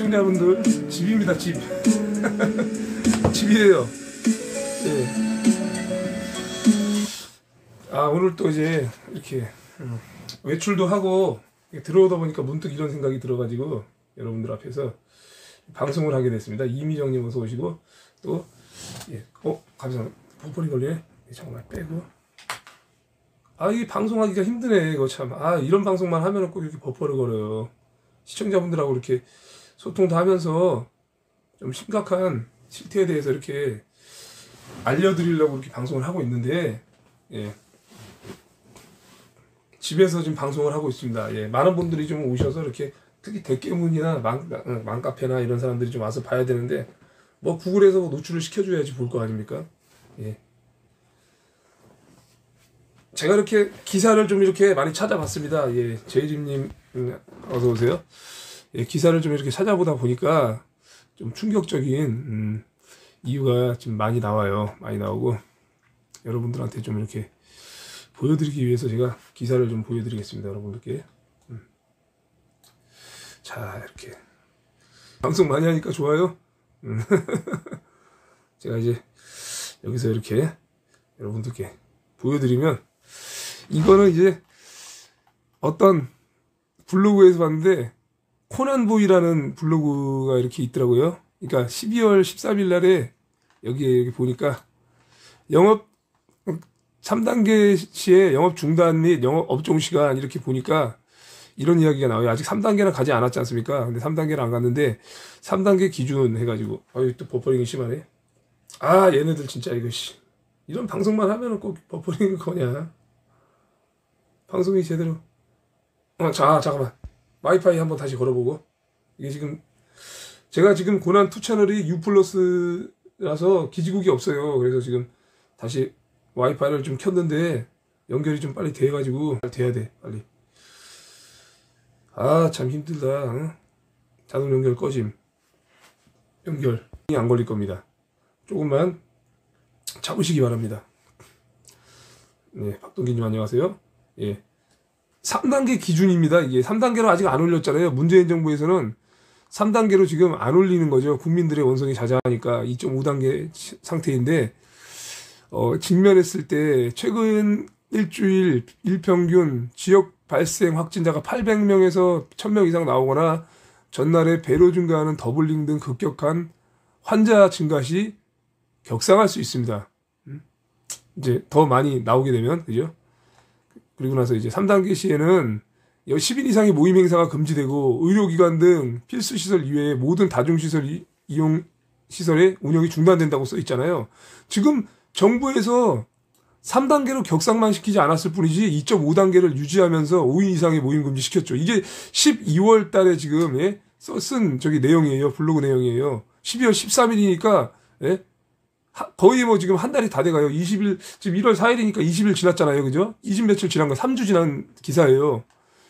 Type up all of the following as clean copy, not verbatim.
시청자분들 집입니다. 집. 집이에요. 예. 아, 오늘 또 이제 이렇게 외출도 하고 들어오다 보니까 문득 이런 생각이 들어가지고 여러분들 앞에서 방송을 하게 됐습니다. 이미정님 어서 오시고 또 감사합니다. 폰폰이 걸리네. 정말 빼고. 아, 이 방송하기가 힘드네 이거 참. 아, 이런 방송만 하면은 꼭 이렇게 버퍼르거려요. 시청자분들하고 이렇게 소통도 하면서 좀 심각한 실태에 대해서 이렇게 알려드리려고 이렇게 방송을 하고 있는데, 예. 집에서 지금 방송을 하고 있습니다. 예. 많은 분들이 좀 오셔서 이렇게 특히 대깨문이나 맘카페나 이런 사람들이 좀 와서 봐야 되는데, 뭐 구글에서 노출을 시켜줘야지 볼 거 아닙니까? 예. 제가 이렇게 기사를 좀 이렇게 많이 찾아봤습니다. 예. 제이림님 어서 오세요. 예. 기사를 좀 이렇게 찾아보다 보니까 좀 충격적인 이유가 좀 많이 나와요. 많이 나오고 여러분들한테 좀 이렇게 보여드리기 위해서 제가 기사를 좀 보여드리겠습니다. 여러분들께. 자, 이렇게 방송 많이 하니까 좋아요. 제가 이제 여기서 이렇게 여러분들께 보여드리면, 이거는 이제 어떤 블로그에서 봤는데 코난보이라는 블로그가 이렇게 있더라고요. 그러니까 12월 13일 날에 여기 보니까 영업 3단계 시에 영업 중단 및 영업 업종 시간 이렇게 보니까 이런 이야기가 나와요. 아직 3단계는 가지 않았지 않습니까? 근데 3단계를 안 갔는데 3단계 기준 해가지고 또 버퍼링이 심하네. 아, 얘네들 진짜 이거 이런 방송만 하면은 꼭 버퍼링이 거냐. 방송이 제대로. 자, 잠깐만. 와이파이 한번 다시 걸어보고. 이게 지금 제가 지금 고난 2 채널이 U+라서 기지국이 없어요. 그래서 지금 다시 와이파이를 좀 켰는데 연결이 좀 빨리 돼가지고 돼야 돼 빨리. 아, 참 힘들다. 응? 자동 연결 꺼짐. 연결이 안 걸릴 겁니다. 조금만 참으시기 바랍니다. 네, 박동기님 안녕하세요. 예, 3단계 기준입니다. 이게 3단계로 아직 안 올렸잖아요. 문재인 정부에서는 3단계로 지금 안 올리는 거죠. 국민들의 원성이 자자하니까 2.5단계 상태인데, 직면했을 때 최근 일주일 일평균 지역 발생 확진자가 800명에서 1000명 이상 나오거나 전날에 배로 증가하는 더블링 등 급격한 환자 증가 시 격상할 수 있습니다. 이제 더 많이 나오게 되면, 그죠? 그리고 나서 이제 3단계 시에는 10인 이상의 모임 행사가 금지되고 의료기관 등 필수시설 이외의 모든 다중시설 이용 시설의 운영이 중단된다고 써 있잖아요. 지금 정부에서 3단계로 격상만 시키지 않았을 뿐이지 2.5단계를 유지하면서 5인 이상의 모임 금지 시켰죠. 이게 12월 달에 지금 쓴 저기 내용이에요. 블로그 내용이에요. 12월 13일이니까 거의 뭐 지금 한 달이 다 돼가요. 20일, 지금 1월 4일이니까 20일 지났잖아요. 그죠? 20 며칠 지난 거 3주 지난 기사예요.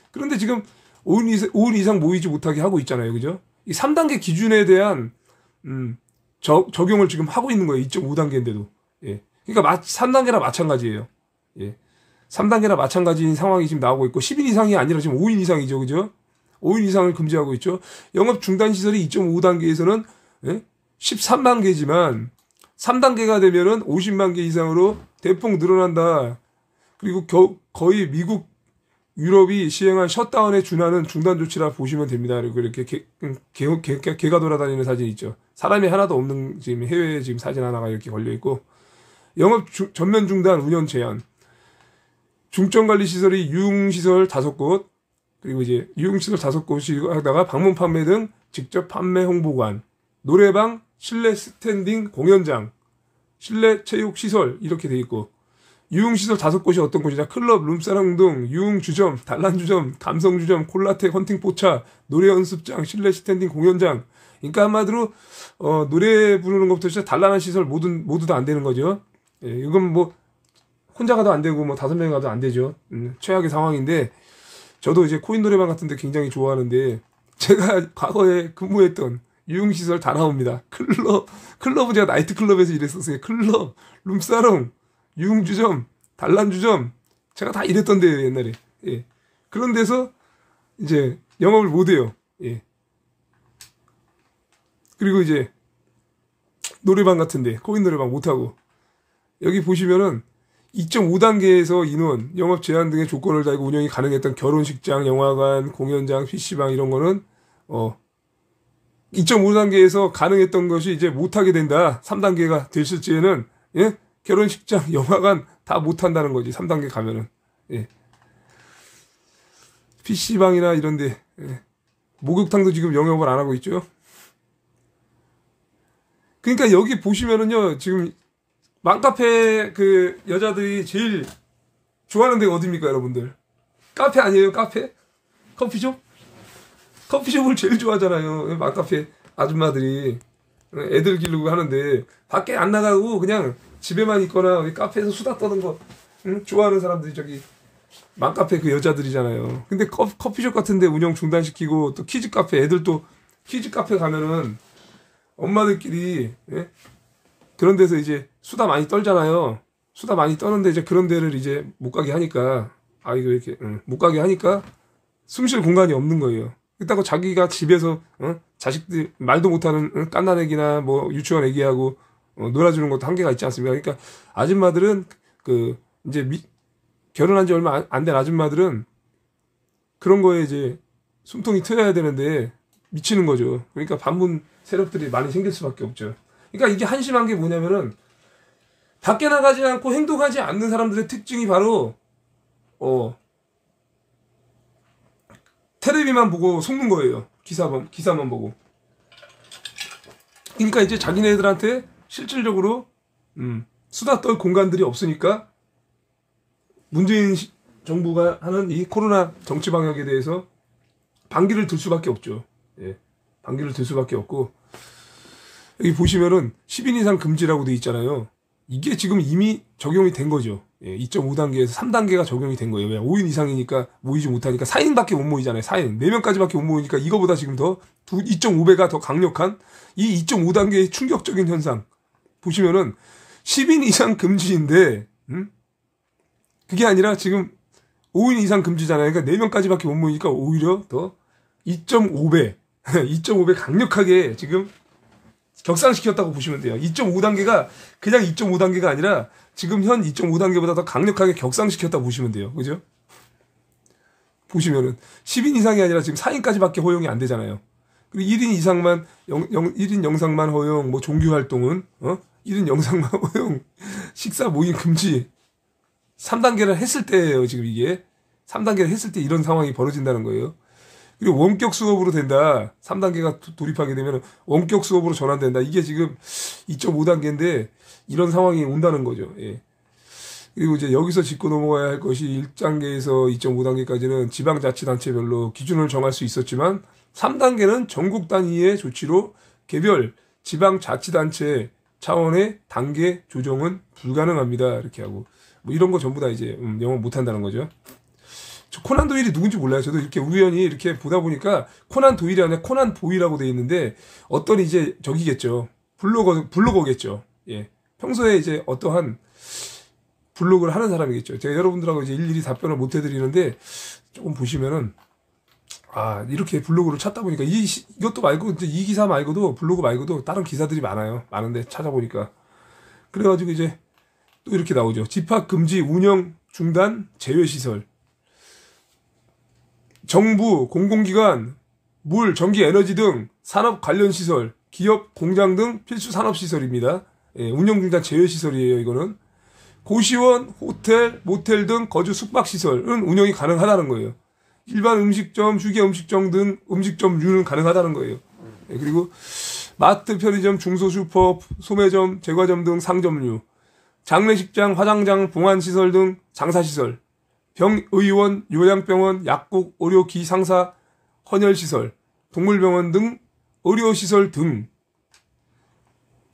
그런데 지금 5인 이상 모이지 못하게 하고 있잖아요. 그죠? 이 3단계 기준에 대한 적용을 지금 하고 있는 거예요. 2.5단계인데도. 예. 그러니까 3단계나 마찬가지예요. 예. 3단계나 마찬가지인 상황이 지금 나오고 있고, 10인 이상이 아니라 지금 5인 이상이죠. 그죠? 5인 이상을 금지하고 있죠. 영업 중단 시설이 2.5단계에서는 13만 개지만 3단계가 되면은 50만 개 이상으로 대폭 늘어난다. 그리고 거의 미국, 유럽이 시행한 셧다운에 준하는 중단 조치라 보시면 됩니다. 그리고 이렇게 개가 돌아다니는 사진 있죠. 사람이 하나도 없는 지금 해외에 지금 사진 하나가 이렇게 걸려 있고, 영업 전면 중단 운영 제한, 중점관리시설이 유흥시설 5곳, 그리고 이제 유흥시설 5곳이 하다가 방문 판매 등 직접 판매 홍보관, 노래방, 실내 스탠딩 공연장, 실내 체육시설 이렇게 돼 있고, 유흥시설 5곳이 어떤 곳이냐? 클럽, 룸사롱 등 유흥주점, 단란주점, 감성주점, 콜라텍, 헌팅포차, 노래연습장, 실내 스탠딩 공연장. 그러니까 한마디로 노래 부르는 것부터 시작 단란한 시설 모두 다 안 되는 거죠. 예, 이건 뭐 혼자 가도 안 되고 뭐 5명이 가도 안 되죠. 최악의 상황인데, 저도 이제 코인 노래방 같은 데 굉장히 좋아하는데, 제가 과거에 근무했던 유흥시설 다 나옵니다. 클럽은 제가 나이트클럽에서 일했었어요. 클럽, 룸사롱, 유흥주점, 단란주점, 제가 다 일했던 데예요, 옛날에. 예. 그런 데서 이제 영업을 못 해요. 예. 그리고 이제 노래방 같은데 코인 노래방 못하고 여기 보시면은 2.5단계에서 인원, 영업 제한 등의 조건을 달고 운영이 가능했던 결혼식장, 영화관, 공연장, PC방 이런 거는 2.5단계에서 가능했던 것이 이제 못하게 된다. 3단계가 됐을 때에는 예? 결혼식장, 영화관 다 못한다는 거지. 3단계 가면은. 예. PC방이나 이런데 예. 목욕탕도 지금 영업을 안 하고 있죠. 그러니까 여기 보시면은요, 지금 맘카페 그 여자들이 제일 좋아하는 데가 어딥니까, 여러분들? 카페 아니에요, 카페? 커피숍? 커피숍을 제일 좋아하잖아요. 맘카페 아줌마들이 애들 기르고 하는데 밖에 안 나가고 그냥 집에만 있거나 카페에서 수다 떠는 거 좋아하는 사람들이 저기 맘카페 그 여자들이잖아요. 근데 커피숍 같은데 운영 중단시키고 또 키즈 카페 애들 또 키즈 카페 가면은 엄마들끼리 예? 그런 데서 이제 수다 많이 떨잖아요. 수다 많이 떠는데 이제 그런 데를 이제 못 가게 하니까 아이고 이렇게 못 가게 하니까 숨 쉴 공간이 없는 거예요. 그렇다고 자기가 집에서 자식들 말도 못하는 깐난 애기나 뭐 유치원 애기하고 놀아주는 것도 한계가 있지 않습니까? 그러니까 아줌마들은 그 이제 결혼한 지 얼마 안 된 아줌마들은 그런 거에 이제 숨통이 트여야 되는데 미치는 거죠. 그러니까 반문 세력들이 많이 생길 수밖에 없죠. 그러니까 이게 한심한 게 뭐냐면은 밖에 나가지 않고 행동하지 않는 사람들의 특징이 바로 텔레비만 보고 속는 거예요. 기사만 보고. 그러니까 이제 자기네들한테 실질적으로 수다 떨 공간들이 없으니까 문재인 정부가 하는 이 코로나 정치 방역에 대해서 반기를 들 수밖에 없죠. 예. 반기를 들 수밖에 없고 여기 보시면은 10인 이상 금지라고 돼 있잖아요. 이게 지금 이미 적용이 된 거죠. 예, 2.5단계에서 3단계가 적용이 된 거예요. 왜? 5인 이상이니까 모이지 못하니까 4인밖에 못 모이잖아요. 4인. 4명까지밖에 못 모이니까 이거보다 지금 더 2.5배가 더 강력한 이 2.5단계의 충격적인 현상. 보시면은 10인 이상 금지인데 그게 아니라 지금 5인 이상 금지잖아요. 그러니까 4명까지밖에 못 모이니까 오히려 더 2.5배 2.5배 강력하게 지금 격상시켰다고 보시면 돼요. 2.5단계가 그냥 2.5단계가 아니라 지금 현 2.5단계보다 더 강력하게 격상시켰다고 보시면 돼요. 그죠? 보시면은 10인 이상이 아니라 지금 4인까지밖에 허용이 안 되잖아요. 그리고 1인 이상만 1인 영상만 허용, 뭐 종교 활동은 1인 영상만 허용, 식사 모임 금지. 3단계를 했을 때예요, 지금 이게. 3단계를 했을 때 이런 상황이 벌어진다는 거예요. 그리고 원격 수업으로 된다. 3단계가 돌입하게 되면 원격 수업으로 전환된다. 이게 지금 2.5단계인데 이런 상황이 온다는 거죠. 예. 그리고 이제 여기서 짚고 넘어가야 할 것이 1단계에서 2.5단계까지는 지방자치단체별로 기준을 정할 수 있었지만 3단계는 전국 단위의 조치로 개별 지방자치단체 차원의 단계 조정은 불가능합니다. 이렇게 하고 뭐 이런 거 전부 다 이제 영업 못한다는 거죠. 코난 도일이 누군지 몰라요. 저도 이렇게 우연히 이렇게 보다 보니까 코난 도일이 아니라 코난 보이라고 돼 있는데 어떤 이제 저기겠죠. 블로거겠죠. 예. 평소에 이제 어떠한 블로그를 하는 사람이겠죠. 제가 여러분들하고 이제 일일이 답변을 못 해드리는데 조금 보시면은 이렇게 블로그를 찾다 보니까 이것도 말고 이제 이 기사 말고도 블로그 말고도 다른 기사들이 많아요. 많은데 찾아보니까 그래가지고 이제 또 이렇게 나오죠. 집합 금지, 운영 중단, 제외 시설. 정부, 공공기관, 물, 전기, 에너지 등 산업 관련 시설, 기업, 공장 등 필수 산업 시설입니다. 예, 운영 중단 제외 시설이에요. 이거는 고시원, 호텔, 모텔 등 거주 숙박 시설은 운영이 가능하다는 거예요. 일반 음식점, 휴게 음식점 등 음식점류는 가능하다는 거예요. 예, 그리고 마트, 편의점, 중소 슈퍼, 소매점, 제과점 등 상점류, 장례식장, 화장장, 봉안시설 등 장사시설, 병의원, 요양병원, 약국, 의료 기상사, 헌혈시설, 동물병원 등 의료시설 등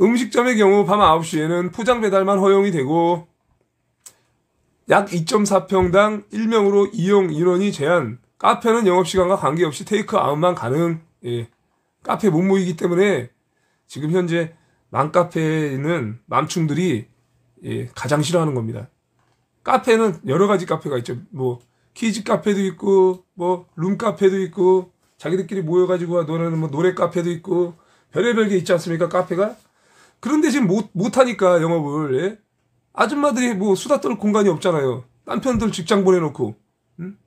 음식점의 경우 밤 9시에는 포장 배달만 허용이 되고 약 2.4평당 1명으로 이용 인원이 제한, 카페는 영업시간과 관계없이 테이크아웃만 가능. 예. 카페 못 모이기 때문에 지금 현재 맘카페에 있는 맘충들이 가장 싫어하는 겁니다. 카페는 여러 가지 카페가 있죠. 뭐 키즈 카페도 있고 뭐 룸 카페도 있고 자기들끼리 모여가지고 노래는 뭐 노래 카페도 있고 별의별 게 있지 않습니까? 카페가. 그런데 지금 못하니까 영업을. 예? 아줌마들이 뭐 수다 떨 공간이 없잖아요. 남편들 직장 보내놓고. 응?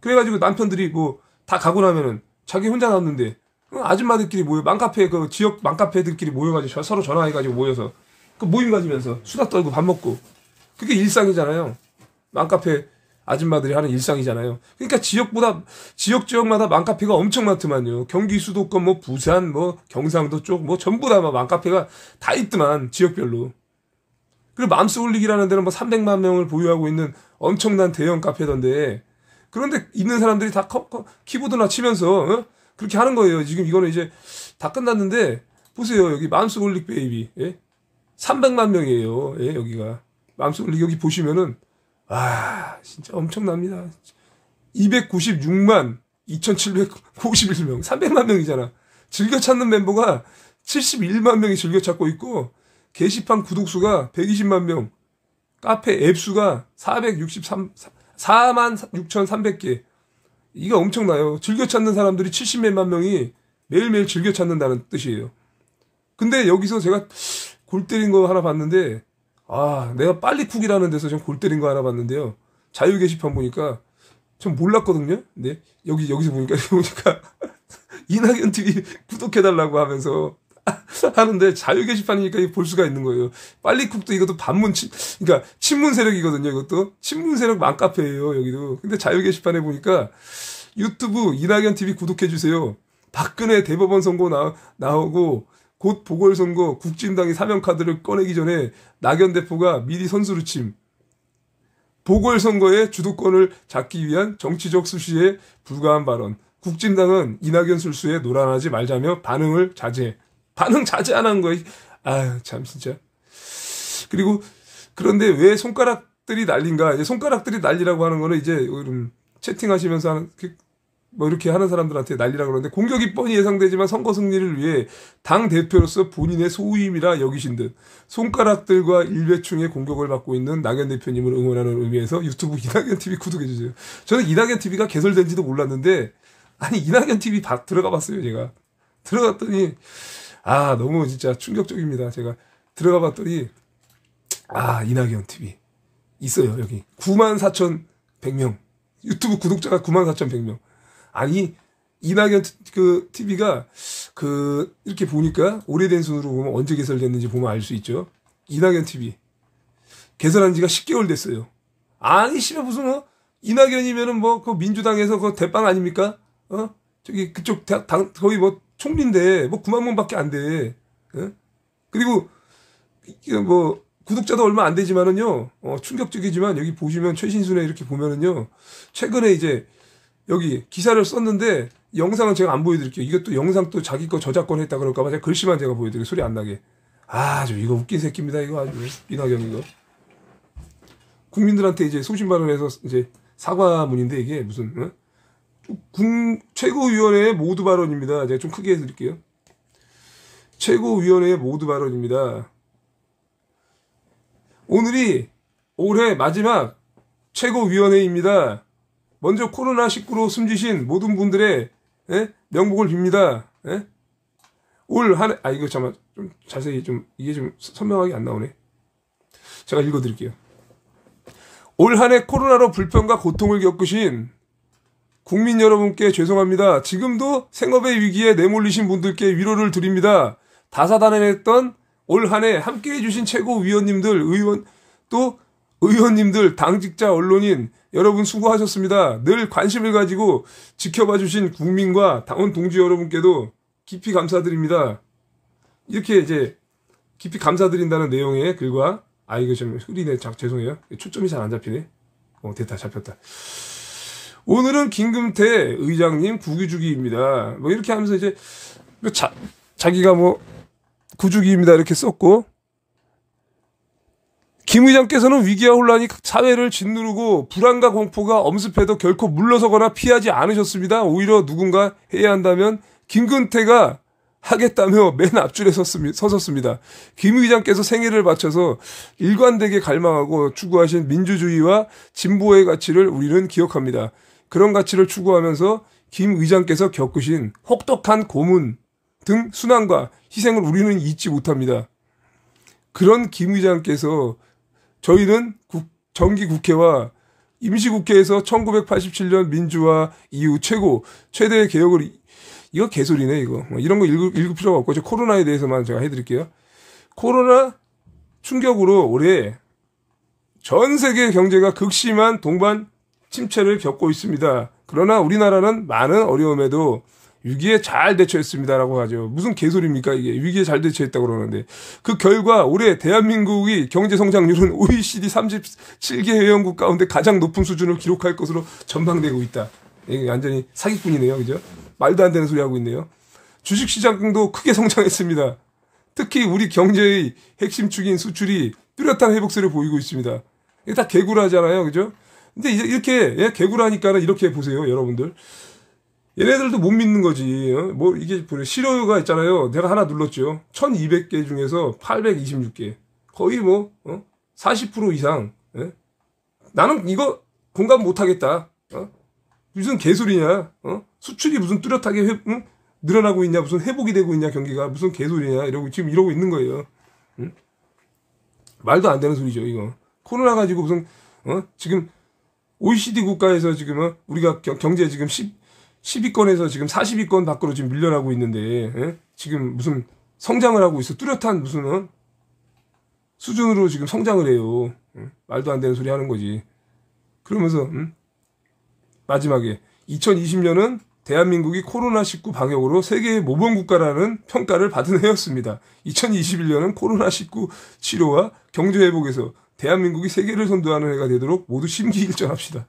그래가지고 남편들이 뭐 다 가고 나면은 자기 혼자 남는데 아줌마들끼리 모여 맘카페 그 지역 맘카페들끼리 모여가지고 서로 전화해가지고 모여서 그 모임 가지면서 수다 떨고 밥 먹고 그게 일상이잖아요. 맘카페 아줌마들이 하는 일상이잖아요. 그러니까 지역마다 맘카페가 엄청 많더만요. 경기 수도권 뭐 부산 뭐 경상도 쪽 뭐 전부 다 맘카페가 다 있더만 지역별로. 그리고 맘스홀릭이라는 데는 뭐 300만 명을 보유하고 있는 엄청난 대형 카페던데 그런데 있는 사람들이 다 키보드나 치면서 그렇게 하는 거예요. 지금 이거는 이제 다 끝났는데 보세요. 여기 맘스홀릭 베이비 300만 명이에요. 예, 여기가 맘스홀릭 여기 보시면은 와 진짜 엄청납니다. 296만 2751명 300만 명이잖아. 즐겨 찾는 멤버가 71만 명이 즐겨 찾고 있고 게시판 구독수가 120만 명 카페 앱수가 46,300개 이거 엄청나요. 즐겨 찾는 사람들이 70몇만 명이 매일매일 즐겨 찾는다는 뜻이에요. 근데 여기서 제가 골 때린 거 하나 봤는데 내가 빨리쿡이라는 데서 좀 골 때린 거 하나 봤는데요. 자유 게시판 보니까 전 몰랐거든요. 근데 여기서 보니까 이낙연 TV 구독해달라고 하면서 하는데 자유 게시판이니까 볼 수가 있는 거예요. 빨리쿡도 이것도 그러니까 친문 세력이거든요. 이것도 친문 세력 맘카페예요. 여기도. 근데 자유 게시판에 보니까 유튜브 이낙연 TV 구독해주세요. 박근혜 대법원 선고 나오고 곧 보궐선거 국진당이 사면카드를 꺼내기 전에 낙연 대표가 미리 선수루침. 보궐선거의 주도권을 잡기 위한 정치적 수시에 불과한 발언. 국진당은 이낙연 술수에 노란하지 말자며 반응 자제 안 한 거예요. 아유, 참, 진짜. 그리고, 그런데 왜 손가락들이 난린가? 이제 손가락들이 난리라고 하는 거는 이제, 채팅하시면서 뭐 이렇게 하는 사람들한테 난리라고 그러는데, 공격이 뻔히 예상되지만 선거 승리를 위해 당대표로서 본인의 소임이라 여기신 듯, 손가락들과 일배충의 공격을 받고 있는 낙연 대표님을 응원하는 의미에서 유튜브 이낙연 TV 구독해주세요. 저는 이낙연 TV가 개설된지도 몰랐는데, 아니, 이낙연 TV 들어가 봤어요, 제가. 들어갔더니, 너무 진짜 충격적입니다. 제가 들어가 봤더니, 이낙연 TV. 있어요, 여기. 94,100명. 유튜브 구독자가 94,100명. 아니, 이낙연 TV가, 이렇게 보니까, 오래된 순으로 보면 언제 개설됐는지 보면 알 수 있죠. 이낙연 TV. 개설한 지가 10개월 됐어요. 아니, 씨발, 무슨, 이낙연이면은 그 민주당에서 대빵 아닙니까? 그쪽 거의 총리인데 9만 명밖에 안 돼. 그리고 구독자도 얼마 안 되지만은요. 충격적이지만 여기 보시면 최신순에 이렇게 보면은요. 최근에 이제 여기 기사를 썼는데 영상은 제가 안 보여드릴게요. 이것도 영상 또 자기 거 저작권 했다 그럴까봐 제가 글씨만 제가 보여드릴게요. 소리 안 나게. 저 이거 웃긴 새끼입니다. 이거 아주 이낙연 이거. 국민들한테 이제 소신 발언해서 이제 사과문인데 이게 무슨 최고위원회의 모두 발언입니다. 제가 좀 크게 해드릴게요. 최고위원회의 모두 발언입니다. 오늘이 올해 마지막 최고위원회입니다. 먼저 코로나19로 숨지신 모든 분들의 명복을 빕니다. 올 한 해, 이거 잠깐만, 좀 자세히 이게 좀 선명하게 안 나오네. 제가 읽어드릴게요. 올 한 해 코로나로 불편과 고통을 겪으신 국민 여러분께 죄송합니다. 지금도 생업의 위기에 내몰리신 분들께 위로를 드립니다. 다사다난했던 올 한 해 함께해 주신 최고위원님들, 의원님들, 당직자, 언론인 여러분 수고하셨습니다. 늘 관심을 가지고 지켜봐 주신 국민과 당원 동지 여러분께도 깊이 감사드립니다. 이렇게 이제 깊이 감사드린다는 내용의 글과 이거 좀 흐리네. 죄송해요. 초점이 잘 안 잡히네. 됐다. 잡혔다. 오늘은 김금태 의장님 구주기입니다. 이렇게 하면서 이제 자기가 구주기입니다 이렇게 썼고, 김 의장께서는 위기와 혼란이 사회를 짓누르고 불안과 공포가 엄습해도 결코 물러서거나 피하지 않으셨습니다. 오히려 누군가 해야 한다면 김금태가 하겠다며 맨 앞줄에 서섰습니다. 김 의장께서 생애를 바쳐서 일관되게 갈망하고 추구하신 민주주의와 진보의 가치를 우리는 기억합니다. 그런 가치를 추구하면서 김 의장께서 겪으신 혹독한 고문, 등 순환과 희생을 우리는 잊지 못합니다. 그런 김 의장께서 저희는 정기 국회와 임시국회에서 1987년 민주화 이후 최대의 개혁을 이거 개소리네 이거. 이런 거 읽을 필요가 없고 코로나에 대해서만 제가 해드릴게요. 코로나 충격으로 올해 전 세계 경제가 극심한 동반 침체를 겪고 있습니다. 그러나 우리나라는 많은 어려움에도 위기에 잘 대처했습니다라고 하죠. 무슨 개소리입니까 이게. 위기에 잘 대처했다고 그러는데 그 결과 올해 대한민국의 경제 성장률은 OECD 37개 회원국 가운데 가장 높은 수준을 기록할 것으로 전망되고 있다. 이게 완전히 사기꾼이네요. 그죠? 말도 안 되는 소리 하고 있네요. 주식시장도 크게 성장했습니다. 특히 우리 경제의 핵심 축인 수출이 뚜렷한 회복세를 보이고 있습니다. 이게 다 개구라잖아요. 그죠? 근데 이제 이렇게 개구라니까는 이렇게 보세요. 여러분들. 얘네들도 못 믿는 거지. 뭐 이게 실효가 있잖아요. 내가 하나 눌렀죠. 1200개 중에서 826개. 거의 뭐 40% 이상. 예? 나는 이거 공감 못 하겠다. 무슨 개소리냐. 수출이 무슨 뚜렷하게 늘어나고 있냐. 무슨 회복이 되고 있냐. 경기가 무슨 개소리냐. 지금 이러고 있는 거예요. 응? 말도 안 되는 소리죠. 이거. 코로나 가지고 무슨 지금 OECD 국가에서 지금 우리가 경제 지금 10위권에서 지금 40위권 밖으로 지금 밀려나고 있는데, 예? 지금 무슨 성장을 하고 있어. 뚜렷한 무슨, 수준으로 지금 성장을 해요. 말도 안 되는 소리 하는 거지. 그러면서, 마지막에, 2020년은 대한민국이 코로나19 방역으로 세계의 모범국가라는 평가를 받은 해였습니다. 2021년은 코로나19 치료와 경제회복에서 대한민국이 세계를 선도하는 해가 되도록 모두 심기일전합시다.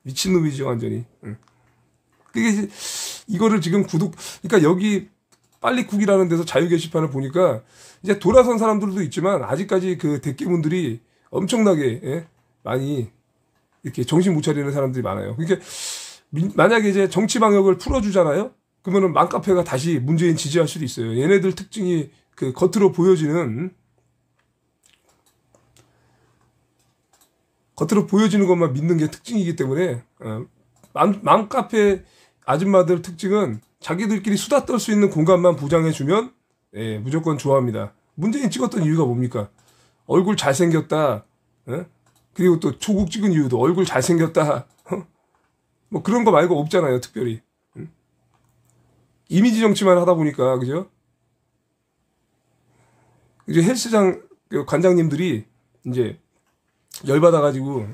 미친놈이죠, 완전히. 그게 이거를 지금 그러니까 여기 빨리쿡이라는 데서 자유 게시판을 보니까 이제 돌아선 사람들도 있지만 아직까지 그 대깨분들이 엄청나게 많이 이렇게 정신 못 차리는 사람들이 많아요. 그러니까 만약에 이제 정치 방역을 풀어주잖아요. 그러면은 맘카페가 다시 문재인 지지할 수도 있어요. 얘네들 특징이 그 겉으로 보여지는 것만 믿는 게 특징이기 때문에 맘카페 아줌마들 특징은 자기들끼리 수다 떨 수 있는 공간만 보장해주면 무조건 좋아합니다. 문재인 찍었던 이유가 뭡니까? 얼굴 잘생겼다. 그리고 또 조국 찍은 이유도 얼굴 잘생겼다. 뭐 그런 거 말고 없잖아요. 특별히. 이미지 정치만 하다 보니까 그죠? 이제 헬스장 관장님들이 이제 열받아가지고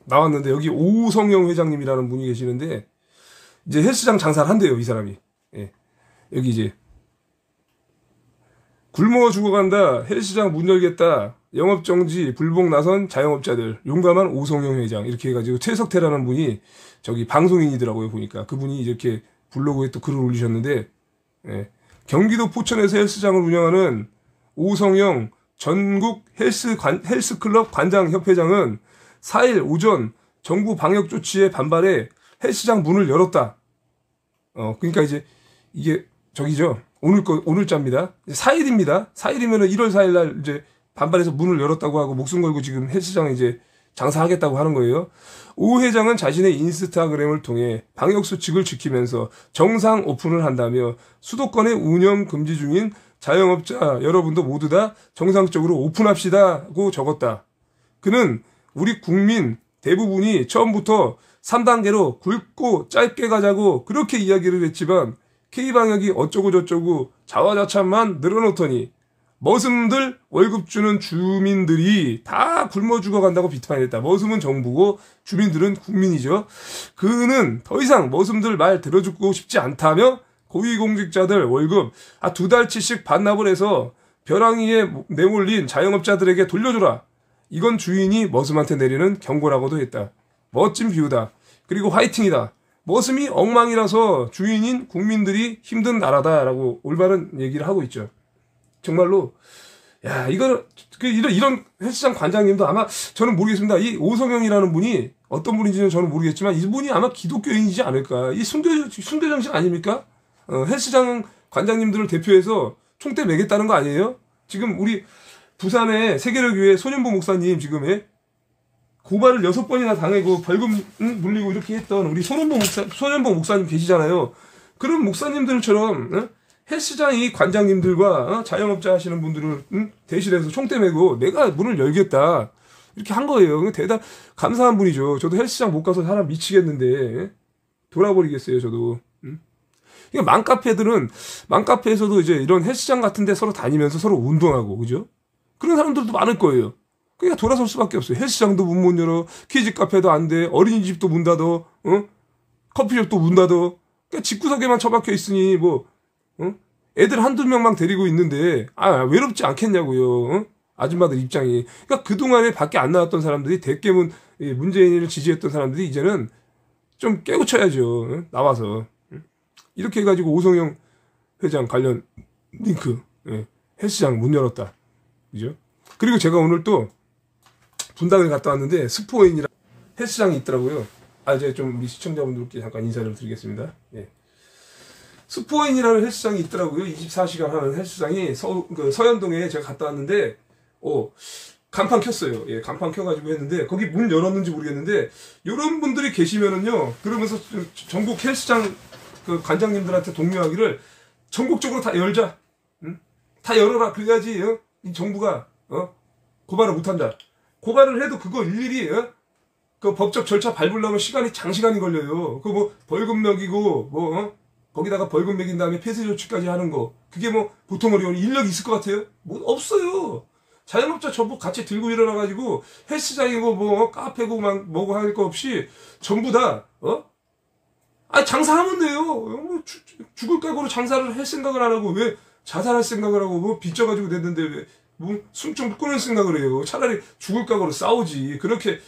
나왔는데 여기 오성영 회장님이라는 분이 계시는데 이제 헬스장 장사를 한대요. 이 사람이. 예. 여기 이제 굶어 죽어간다. 헬스장 문 열겠다. 영업정지 불복 나선 자영업자들 용감한 오성영 회장 이렇게 해가지고 최석태라는 분이 저기 방송인이더라고요. 보니까 그분이 이렇게 블로그에 또 글을 올리셨는데 경기도 포천에서 헬스장을 운영하는 오성영 전국 헬스클럽 관장협회장은 4일 오전 정부 방역 조치에 반발해 헬스장 문을 열었다. 그러니까 이제 이게 저기죠. 오늘자입니다. 4일입니다. 4일이면은 1월 4일 날 이제 반발해서 문을 열었다고 하고 목숨 걸고 지금 헬스장에 이제 장사하겠다고 하는 거예요. 오 회장은 자신의 인스타그램을 통해 방역수칙을 지키면서 정상 오픈을 한다며 수도권의 운영 금지 중인 자영업자 여러분도 모두 다 정상적으로 오픈합시다고 적었다. 그는 우리 국민 대부분이 처음부터 3단계로 굵고 짧게 가자고 그렇게 이야기를 했지만 K방역이 어쩌고저쩌고 자화자찬만 늘어놓더니 머슴들 월급 주는 주민들이 다 굶어 죽어간다고 비판했다. 머슴은 정부고 주민들은 국민이죠. 그는 더 이상 머슴들 말 들어주고 싶지 않다며 고위공직자들 월급 2달치씩 반납을 해서 벼랑위에 내몰린 자영업자들에게 돌려줘라. 이건 주인이 머슴한테 내리는 경고라고도 했다. 멋진 비유다. 그리고 화이팅이다. 머슴이 엉망이라서 주인인 국민들이 힘든 나라다라고 올바른 얘기를 하고 있죠. 정말로 야 이거는 이런 헬스장 관장님도 아마 저는 모르겠습니다. 이 오성영이라는 분이 어떤 분인지는 저는 모르겠지만 이분이 아마 기독교인이지 않을까. 이 순교 정신 아닙니까? 헬스장 관장님들을 대표해서 총대 매겠다는 거 아니에요? 지금 우리 부산의 세계를 소년보 목사님 지금 고발을 6번이나 당하고 벌금 물리고 이렇게 했던 우리 소년보 목사님 계시잖아요. 그런 목사님들처럼 헬스장이 관장님들과 자영업자 하시는 분들을 대신해서 총대 메고 내가 문을 열겠다 이렇게 한 거예요. 대단 감사한 분이죠. 저도 헬스장 못 가서 사람 미치겠는데 돌아버리겠어요 저도. 그러니까 맘카페에서도 이제 이런 헬스장 같은데 서로 다니면서 서로 운동하고 그죠? 그런 사람들도 많을 거예요. 그러니까 돌아설 수밖에 없어요. 헬스장도 문 열어, 키즈 카페도 안 돼, 어린이집도 문 닫어, 커피숍도 문 닫어. 그러니까 집구석에만 처박혀 있으니 뭐 애들 한두 명만 데리고 있는데 외롭지 않겠냐고요. 아줌마들 입장이. 그러니까 그동안에 밖에 안 나왔던 사람들이 대깨문 문재인을 지지했던 사람들이 이제는 좀 깨우쳐야죠. 나와서. 이렇게 해가지고 오성영 회장 관련 링크 헬스장 문 열었다. 그죠? 그리고 제가 오늘 또 분당에 갔다 왔는데 스포인이라 헬스장이 있더라고요. 이제 좀 우리 시청자분들께 잠깐 인사를 드리겠습니다. 예. 스포인이라는 헬스장이 있더라고요. 24시간 하는 헬스장이 서현동에 제가 갔다 왔는데 간판 켰어요. 예, 간판 켜가지고 했는데 거기 문 열었는지 모르겠는데 이런 분들이 계시면은요. 그러면서 전국 헬스장 그 관장님들한테 독려하기를 전국적으로 다 열자. 다 열어라. 그래야지 이 정부가 고발을 못한다. 고발을 해도 그거 일일이 그 법적 절차 밟으려면 시간이 장시간이 걸려요. 그 뭐 벌금 매기고 거기다가 벌금 매긴 다음에 폐쇄 조치까지 하는 거 그게 뭐 보통 어려운 인력이 있을 것 같아요? 뭐 없어요. 자영업자 전부 같이 들고 일어나가지고 헬스장이고 뭐 카페고 막 뭐고 할 거 없이 전부 다 장사하면 돼요. 뭐 죽을 각오로 장사를 할 생각을 안 하고 왜 자살할 생각을 하고 뭐 빚져가지고 됐는데 왜 뭐 숨 좀 끊을 생각을 해요. 차라리 죽을 각오로 싸우지. 그렇게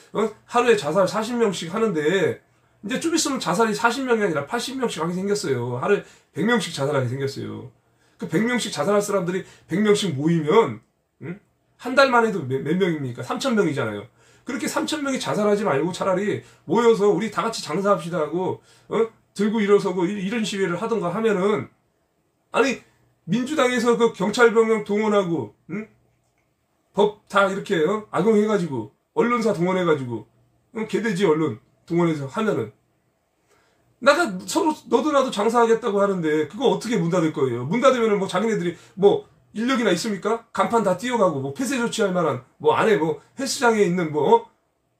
하루에 자살 40명씩 하는데 이제 좀 있으면 자살이 40명이 아니라 80명씩 하게 생겼어요. 하루에 100명씩 자살하게 생겼어요. 그 100명씩 자살할 사람들이 100명씩 모이면 한 달만 해도 몇 명입니까? 3,000명이잖아요. 그렇게 3,000명이 자살하지 말고 차라리 모여서 우리 다 같이 장사합시다 하고 들고 일어서고 이런 시위를 하던가 하면은 아니 민주당에서 그 경찰병력 동원하고 법 다 이렇게 악용해가지고 언론사 동원해가지고 개돼지 언론 동원해서 하면은 나가 서로 너도 나도 장사하겠다고 하는데 그거 어떻게 문 닫을 거예요? 문 닫으면은 뭐 자기네들이 뭐 인력이나 있습니까? 간판 다 띄워가고 뭐 폐쇄 조치할 만한 뭐 안에 뭐 헬스장에 있는 뭐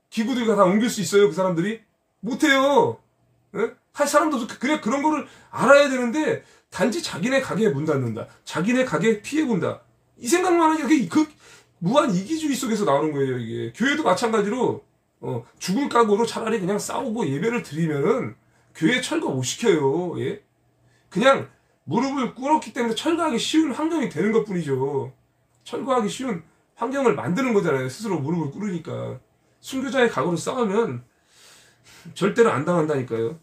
기구들 다 옮길 수 있어요? 그 사람들이 못해요. 할 사람도 그래 그런 거를 알아야 되는데 단지 자기네 가게에 문 닫는다. 자기네 가게에 피해 본다. 이 생각만 하니까 그 무한 이기주의 속에서 나오는 거예요. 이게 교회도 마찬가지로 죽을 각오로 차라리 그냥 싸우고 예배를 드리면은 교회 철거 못 시켜요. 예? 그냥 무릎을 꿇었기 때문에 철거하기 쉬운 환경이 되는 것 뿐이죠. 철거하기 쉬운 환경을 만드는 거잖아요. 스스로 무릎을 꿇으니까. 순교자의 각오로 싸우면 절대로 안 당한다니까요.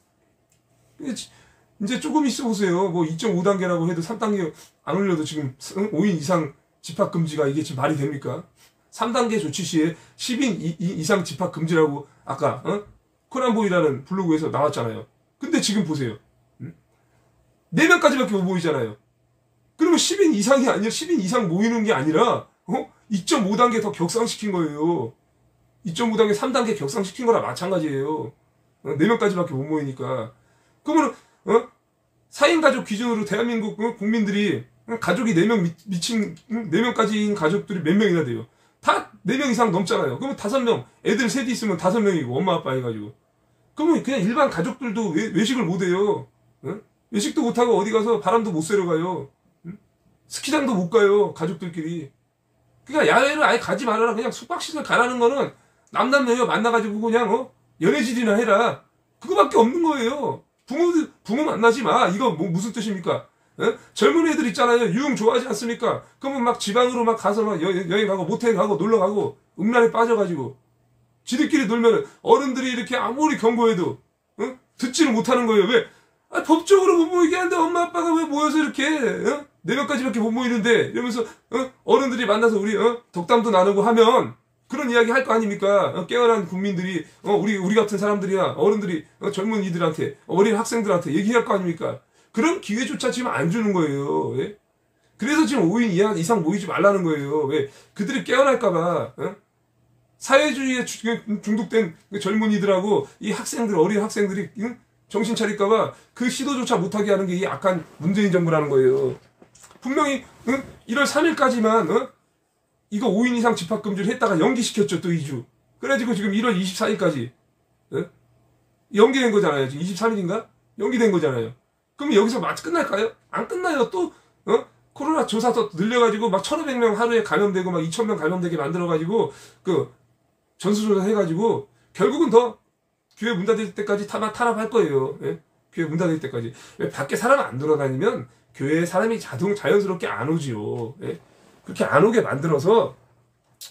이제 조금 있어 보세요. 뭐 2.5단계라고 해도 3단계 안 올려도 지금 5인 이상 집합금지가 이게 지금 말이 됩니까? 3단계 조치 시에 10인 이상 집합금지라고 아까 코난보이라는 블로그에서 나왔잖아요. 근데 지금 보세요. 4명까지밖에 못 모이잖아요. 그러면 10인 이상이 아니라 10인 이상 모이는 게 아니라 2.5단계 더 격상시킨 거예요. 2.5단계 3단계 격상시킨 거랑 마찬가지예요. 4명까지밖에 못 모이니까. 그러면 4인 가족 기준으로 대한민국 국민들이 가족이 4명 미친 4명까지인 가족들이 몇 명이나 돼요. 다 4명 이상 넘잖아요. 그러면 5명 애들 셋이 있으면 5명이고 엄마 아빠 해가지고 그러면 그냥 일반 가족들도 외식을 못해요. 외식도 못하고 어디 가서 바람도 못 쐬러 가요. 스키장도 못 가요. 가족들끼리. 그러니까 야외를 아예 가지 말아라. 그냥 숙박시설 가라는 거는 남남여여 만나가지고 그냥 연애질이나 해라. 그거밖에 없는 거예요. 부모 만나지 마. 이거 뭐 무슨 뜻입니까? 젊은 애들 있잖아요. 유흥 좋아하지 않습니까? 그러면 막 지방으로 막 가서 막 여행 가고 모텔 가고 놀러 가고 음란에 빠져가지고 지들끼리 놀면은 어른들이 이렇게 아무리 경고해도 듣지를 못하는 거예요. 왜? 법적으로 못 모이게 하는데 엄마 아빠가 왜 모여서 이렇게 4명까지밖에 못 모이는데 이러면서 어른들이 만나서 우리 덕담도 나누고 하면 그런 이야기 할 거 아닙니까? 깨어난 국민들이 우리 같은 사람들이나 어른들이 젊은이들한테 어린 학생들한테 얘기할 거 아닙니까? 그런 기회조차 지금 안 주는 거예요. 예? 그래서 지금 5인 이상 모이지 말라는 거예요. 왜? 그들이 깨어날까봐 사회주의에 중독된 젊은이들하고 이 학생들 어린 학생들이 정신 차릴까봐 그 시도조차 못하게 하는 게 이 악한 문재인 정부라는 거예요. 분명히 1월 3일까지만 이거 5인 이상 집합금지를 했다가 연기시켰죠. 또 2주. 그래가지고 지금 1월 24일까지 연기된 거잖아요. 지금 23일인가? 연기된 거잖아요. 그럼 여기서 마치 끝날까요? 안 끝나요. 또 코로나 조사도 늘려가지고 막 1,500명 하루에 감염되고 막 2,000명 감염되게 만들어가지고 그 전수조사 해가지고 결국은 더 교회 문 닫을 때까지 탄압할 거예요. 예? 교회 문 닫을 때까지. 왜 밖에 사람 안 돌아다니면 교회에 사람이 자연스럽게 안 오지요. 예? 그렇게 안 오게 만들어서